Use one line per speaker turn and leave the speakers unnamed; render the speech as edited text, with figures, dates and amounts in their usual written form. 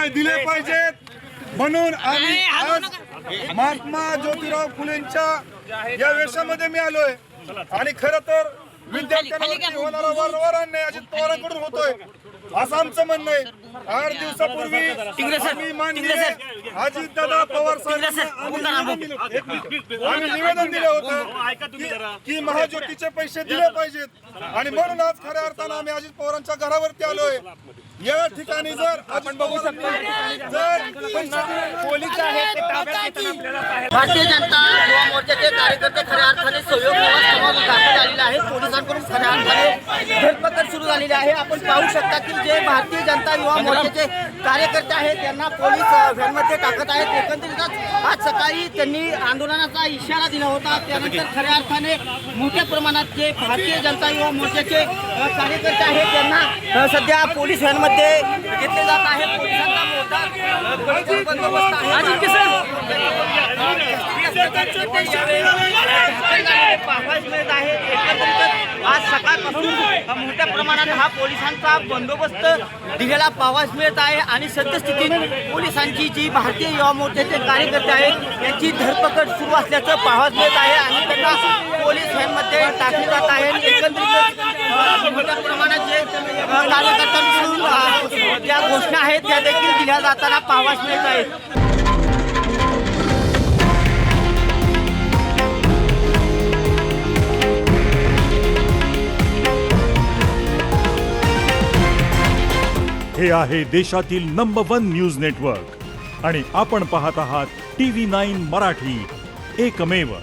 दिले पाहिजेत म्हणून आम्ही आज महात्मा ज्योतिराव फुलेंच्या या वेशामध्ये मी आलोय आणि खरं तर विद्यार्थ्यांवरती होणारा वारंवार अन्याय अजित पवारांकडून होतोय असं आमचं म्हणणं आहे. 8 दिवसापूर्वी आम्ही माननीय अजितदादा पवार साहेबांना आम्ही निवेदन दिलं होतं की महाज्योतीचे पैसे दिले पाहिजेत आणि म्हणून आज खऱ्या अर्थानं आम्ही अजित पवारांच्या घरावरती आलोय. या ठिकाणी जर आपण बघू शकतो जर पोलीस आहेत ते ताब्यात घेताना आपल्याला पाहायला
भारतीय जनता युवा मोर्चाचे कार्यकर्ते खऱ्या अर्थाने सहयोग समाज दाखल झालेला आहे. पोलिसांकडून खऱ्या अर्थाने धरपकड सुरू झालेली आहे. आपण पाहू शकता की जे भारतीय जनता युवा मोर्चाचे कार्यकर्ते आहेत त्यांना पोलीस व्हॅनमध्ये टाकत आहेत. एकंदरीतच आज सकाळी त्यांनी आंदोलनाचा इशारा दिला होता. त्यानंतर खऱ्या अर्थाने मोठ्या प्रमाणात जे भारतीय जनता युवा मोर्चाचे कार्यकर्ते आहेत त्यांना सध्या पोलीस व्हॅनमध्ये घेतले जात आहे. पोलिसांचा मोठा बंदोबस्त पाहायला मिळत आहे. एकंदरीतच आज सकाळपासून मोठ्या प्रमाणात हा पोलिसांचा बंदोबस्त दिलेला पाहायला मिळत आहे आणि सद्यस्थितीत पोलिसांची जी भारतीय युवा मोर्चाचे कार्यकर्ते आहेत यांची धरपकड सुरू असल्याचं पाहायला मिळत आहे आणि त्यांना पोलीस व्हॅनमध्ये टाकले जात आहे. एकंदरीत मोठ्या प्रमाणात जे कार्यकर्त्यांकडून ज्या घोषणा आहेत त्या देखील दिल्या जाताना पाहायला मिळत आहेत.
हे आहे देशातील नंबर 1 न्यूज नेटवर्क आणि आपण पाहत आहात TV9 मराठी, एकमेव.